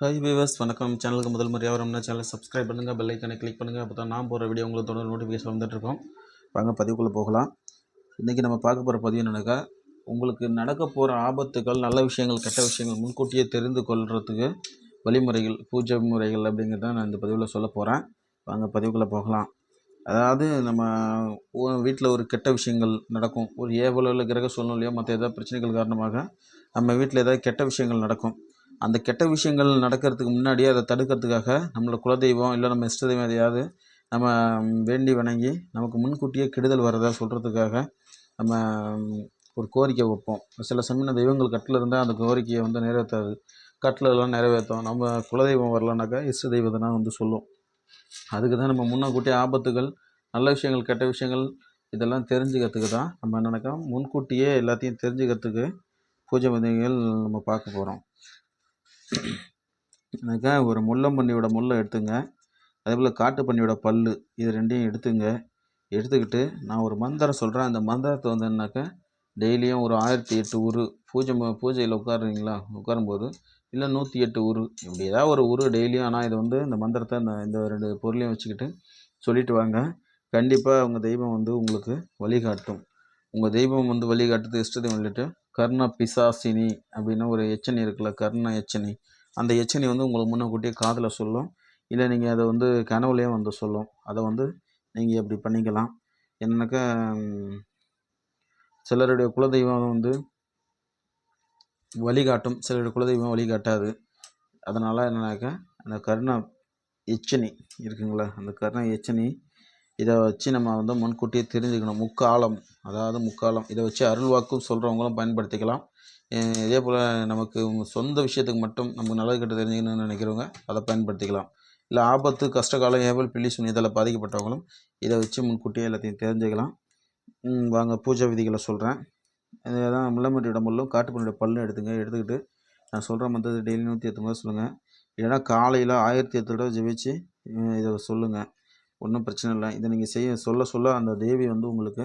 Hi viewers வணக்கம். நம்ம சேனலுக்கு முதல் முறையாக வரணும்னா சேனலை சப்ஸ்கிரைப் பண்ணுங்கள், பெல் ஐக்கானை கிளிக் பண்ணுங்கள். அப்போ தான் நான் போகிற வீடியோ உங்களுக்கு தொடர்ந்து நோட்டிஃபிகேஷன் வந்துட்டுருக்கோம். வாங்க பதிவுக்குள்ளே போகலாம். இன்றைக்கி நம்ம பார்க்க போகிற பதிவு என்னன்னாக்கா, உங்களுக்கு நடக்க போகிற ஆபத்துகள், நல்ல விஷயங்கள், கெட்ட விஷயங்கள் முன்கூட்டியே தெரிந்து கொள்கிறதுக்கு வழிமுறைகள், பூஜை முறைகள் அப்படிங்கிறத நான் இந்த பதிவில் சொல்ல போகிறேன். வாங்க பதிவுக்குள்ளே போகலாம். அதாவது நம்ம வீட்டில் ஒரு கெட்ட விஷயங்கள் நடக்கும். ஒரு ஏவலோ இல்லை கிரக சூழ்நிலையோ மற்ற ஏதாவது பிரச்சனைகள் காரணமாக நம்ம வீட்டில் ஏதாவது கெட்ட விஷயங்கள் நடக்கும். அந்த கெட்ட விஷயங்கள் நடக்கிறதுக்கு முன்னாடியே அதை தடுக்கிறதுக்காக நம்மளோட குலதெய்வம் இல்லை நம்ம இஷ்ட தெய்வம் எதையாவது நம்ம வேண்டி வணங்கி நமக்கு முன்கூட்டியே கெடுதல் வர்றதா சொல்கிறதுக்காக நம்ம ஒரு கோரிக்கை வைப்போம். சில சமயம் தெய்வங்கள் கட்டில் இருந்தால் அந்த கோரிக்கையை நிறைவேற்றாது. கட்டிலெல்லாம் நிறைவேற்றும். நம்ம குலதெய்வம் வரலனாக்கா இஷ்ட தெய்வத்தை தான் சொல்லும். அதுக்கு தான் நம்ம முன்னக்கூட்டியே ஆபத்துகள், நல்ல விஷயங்கள், கெட்ட விஷயங்கள் இதெல்லாம் தெரிஞ்சுக்கிறதுக்கு தான் நம்ம என்னன்னாக்கா முன்கூட்டியே எல்லாத்தையும் தெரிஞ்சுக்கிறதுக்கு பூஜை விதிகள் நம்ம பார்க்க போகிறோம். எனக்கா ஒரு முள்ளம்பன்னியோட முள்ளை எடுத்துங்க, அதேபோல் காட்டு பண்ணியோட பல், இது ரெண்டையும் எடுத்துங்க. எடுத்துக்கிட்டு நான் ஒரு மந்திரம் சொல்கிறேன். அந்த மந்திரத்தை என்னன்னாக்கா டெய்லியும் ஒரு 1008 உரு பூஜையில் உட்காரும்போது இல்லை 108 உரு, இப்படி ஏதாவது ஒரு உரு டெய்லியும். ஆனால் இது இந்த மந்திரத்தை இந்த 2 பொருளையும் வச்சுக்கிட்டு சொல்லிட்டு வாங்க. கண்டிப்பாக உங்கள் தெய்வம் உங்களுக்கு வழிகாட்டும். உங்கள் தெய்வம் வழிகாட்டுறது இஷ்ட தெய்வம் சொல்லிட்டு கர்ண பிசாசினி அப்படின்னு ஒரு எச்சனி இருக்குல்ல, கர்ண எச்சனி. அந்த எச்சனி உங்களுக்கு முன்னக்கூட்டியே காதில் சொல்லும். இல்லை நீங்கள் அதை கனவுலேயும் சொல்லும். அதை நீங்கள் எப்படி பண்ணிக்கலாம். என்னன்னாக்கா சிலருடைய குலதெய்வம் வழிகாட்டும், சிலருடைய குலதெய்வம் வழிகாட்டாது. அதனால் என்னன்னாக்கா அந்த கர்ண எச்சனி இருக்குங்களா, அந்த கர்ண எச்சனி இதை வச்சு நம்ம முன்கூட்டியே தெரிஞ்சுக்கணும். முக்காலம், அதாவது முக்காலம் இதை வச்சு அருள்வாக்கும் சொல்கிறவங்களும் பயன்படுத்திக்கலாம். இதே போல் நமக்கு சொந்த விஷயத்துக்கு மட்டும் நமக்கு நல்லது கெட்ட தெரிஞ்சுக்கணும்னு நினைக்கிறவங்க அதை பயன்படுத்திக்கலாம். இல்லை ஆபத்து, கஷ்டகாலம், ஏவல், பில்லி சூனியத்தால் பாதிக்கப்பட்டவங்களும் இதை வச்சு முன்கூட்டியே எல்லாத்தையும் தெரிஞ்சுக்கலாம். வாங்க பூஜை விதிகளை சொல்கிறேன். இதுதான் முள்ளம்பன்றியோட முள்ளும் காட்டுப்பன்னியோட பல்லும் எடுத்துக்கிட்டு நான் சொல்கிற மந்திரத்தை டெய்லி 108 முறை சொல்லுங்கள். இல்லைன்னா காலையில் 1008 தடவை ஜெபிச்சு இதை சொல்லுங்கள். ஒன்றும் பிரச்சனை இல்லை. இதை நீங்கள் சொல்ல அந்த தேவி உங்களுக்கு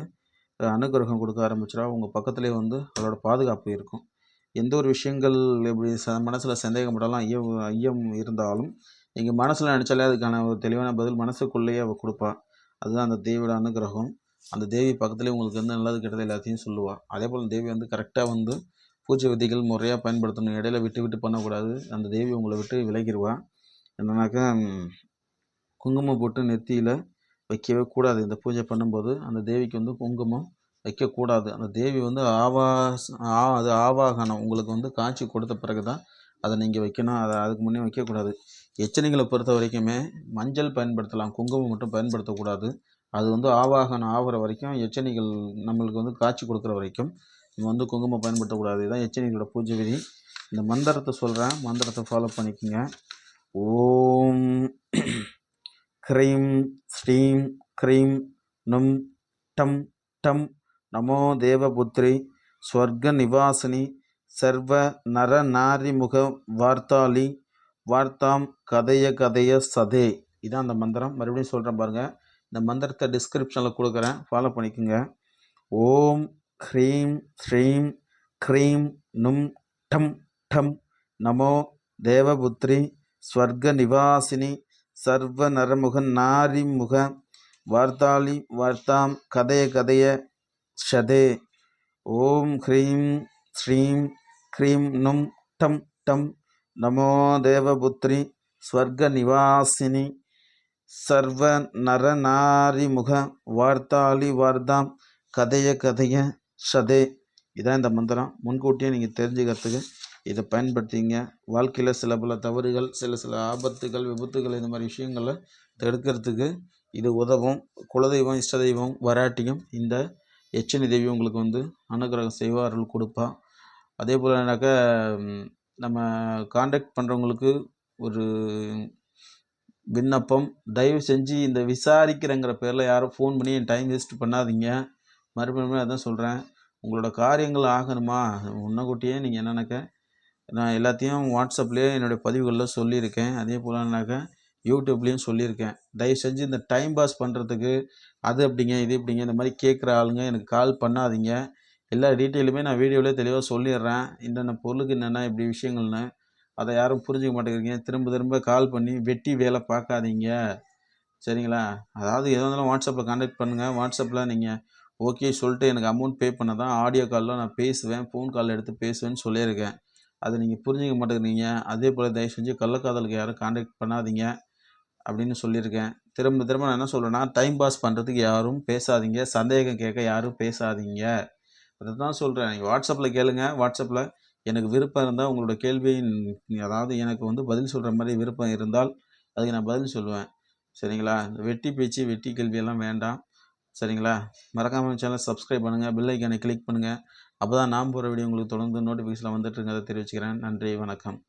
அனுகிரகம் கொடுக்க ஆரம்பிச்சிடா. உங்கள் பக்கத்துலேயே அதோட பாதுகாப்பு இருக்கும். எந்த ஒரு விஷயங்கள் எப்படி மனசில் சந்தேகப்பட்டாலும் ஐயம் இருந்தாலும் நீங்கள் மனசில் நினச்சாலே அதுக்கான ஒரு தெளிவான பதில் மனசுக்குள்ளேயே அவள் கொடுப்பா. அதுதான் அந்த தேவியோட அனுகிரகம். அந்த தேவி பக்கத்துலேயே உங்களுக்கு நல்லது கெட்டது எல்லாத்தையும் சொல்லுவாள். அதே போல் தேவி கரெக்டாக பூஜை விதிகள் முறையாக பயன்படுத்தணும். இடையில விட்டு பண்ணக்கூடாது. அந்த தேவி உங்களை விட்டு விலகிடுவா. என்னன்னாக்கா குங்குமம் போட்டு நெத்தியில் வைக்கவே கூடாது. இந்த பூஜை பண்ணும்போது அந்த தேவிக்கு குங்குமம் வைக்கக்கூடாது. அந்த தேவி அது ஆவாகனம் உங்களுக்கு காட்சி கொடுத்த பிறகு தான் அதை நீங்கள் வைக்கணும். அதுக்கு முன்னே வைக்கக்கூடாது. எச்சனிகளை பொறுத்த வரைக்குமே மஞ்சள் பயன்படுத்தலாம், குங்குமம் மட்டும் பயன்படுத்தக்கூடாது. அது ஆவாகனம் ஆகிற வரைக்கும், எச்சனிகள் நம்மளுக்கு காட்சி கொடுக்குற வரைக்கும் நம்ம குங்குமம் பயன்படுத்தக்கூடாது. இதுதான் எச்சனிகளோட பூஜை விதி. இந்த மந்திரத்தை சொல்கிறேன், மந்திரத்தை ஃபாலோ பண்ணிக்கோங்க. ஓம் க்ரீம் ஸ்ரீம் க்ரீம் நும் டம் டம் நமோ தேவபுத்ரி ஸ்வர்க நிவாசினி சர்வ நர நாரிமுக வார்த்தாளி வார்த்தாம் கதைய சதே. இதான் அந்த மந்திரம். மறுபடியும் சொல்கிறேன் பாருங்கள். இந்த மந்திரத்தை டிஸ்கிரிப்ஷனில் கொடுக்குறேன், ஃபாலோ பண்ணிக்கோங்க. ஓம் க்ரீம் ஸ்ரீம் க்ரீம் நும் டம் டம் நமோ தேவபுத்ரி ஸ்வர்க நிவாசினி சர்வ நரமுக நாரிமுக வார்த்தாளி வார்த்தாம் கதைய ஷதே. ஓம் க்ரீம் ஸ்ரீம் க்ரீம் நும் டம் டம் நமோ தேவபுத்ரி ஸ்வர்க நிவாசினி சர்வ நரநாரிமுக வார்த்தாளி வார்த்தாம் கதைய ஷதே. இதான் இந்த மந்திரம். முன்கூட்டியே நீங்கள் தெரிஞ்சுக்கிறதுக்கு இதை பயன்படுத்திங்க. வாழ்க்கையில் சில பல தவறுகள், சில ஆபத்துகள், விபத்துகள், இந்த மாதிரி விஷயங்களை தடுக்கிறதுக்கு இது உதவும். குலதெய்வம், இஷ்ட தெய்வம் வராட்டியும் இந்த எச்சனி தேவி உங்களுக்கு அனுகிரகம் செய்வா, அருள் கொடுப்பா. அதே போலனாக்கா நம்ம காண்டாக்ட் பண்ணுறவங்களுக்கு ஒரு விண்ணப்பம், தயவு செஞ்சு இந்த விசாரிக்கிறங்கிற பேரில் யாரும் ஃபோன் பண்ணி என் டைம் வேஸ்ட் பண்ணாதீங்க. மறுபடியும் அதான் சொல்கிறேன். உங்களோட காரியங்கள் ஆகணுமா, முன்னக்கூட்டியே நீங்கள் என்னன்னாக்கா நான் எல்லாத்தையும் வாட்ஸ்அப்லேயே என்னுடைய பதிவுகளில் சொல்லியிருக்கேன். அதே போலனாக்கா யூடியூப்லேயும் சொல்லியிருக்கேன். தயவு செஞ்சு இந்த டைம் பாஸ் பண்ணுறதுக்கு அது எப்படிங்க இது எப்படிங்க இந்த மாதிரி கேட்குற ஆளுங்க எனக்கு கால் பண்ணாதீங்க. எல்லா டீட்டெயிலுமே நான் வீடியோவிலே தெளிவாக சொல்லிடுறேன். என்னென்ன பொருளுக்கு என்னென்ன இப்படி விஷயங்கள்னு. அதை யாரும் புரிஞ்சுக்க மாட்டேங்கிறீங்க. திரும்ப திரும்ப கால் பண்ணி வெட்டி வேலை பார்க்காதீங்க. சரிங்களா? அதாவது எதா இருந்தாலும் வாட்ஸ்அப்பில் கான்டாக்ட் பண்ணுங்கள். வாட்ஸ்அப்பில் நீங்கள் ஓகே சொல்லிட்டு எனக்கு அமௌண்ட் பே பண்ண தான் ஆடியோ காலில் நான் பேசுவேன், ஃபோன் கால் எடுத்து பேசுவேன்னு சொல்லியிருக்கேன். அதை நீங்கள் புரிஞ்சுக்க மாட்டேங்கிறீங்க. அதே போல் தயவு செஞ்சு கள்ளக்காதலுக்கு யாரும் கான்டாக்ட் பண்ணாதீங்க அப்படின்னு சொல்லியிருக்கேன். திரும்ப திரும்ப நான் என்ன சொல்கிறேன்னா, டைம் பாஸ் பண்ணுறதுக்கு யாரும் பேசாதீங்க. சந்தேகம் கேட்க யாரும் பேசாதீங்க. அதை தான் சொல்கிறேன். நீங்கள் வாட்ஸ்அப்பில் கேளுங்க. வாட்ஸ்அப்பில் எனக்கு விருப்பம் இருந்தால் உங்களோட கேள்வியின் அதாவது எனக்கு வந்து பதில் சொல்கிற மாதிரி விருப்பம் இருந்தால் அதுக்கு நான் பதில் சொல்லுவேன். சரிங்களா? இந்த வெட்டி பேச்சு, வெட்டி கேள்வியெல்லாம் வேண்டாம். சரிங்களா? மறக்காம சேனலை சப்ஸ்கிரைப் பண்ணுங்கள். பெல் ஐக்கானை கிளிக் பண்ணுங்கள். அப்போ தான் நான் போகிற வீடியோ உங்களுக்கு தொடர்ந்து நோட்டிஃபிகேஷனில் வந்துட்டுருக்கிறத தெரிவிச்சுக்கிறேன். நன்றி, வணக்கம்.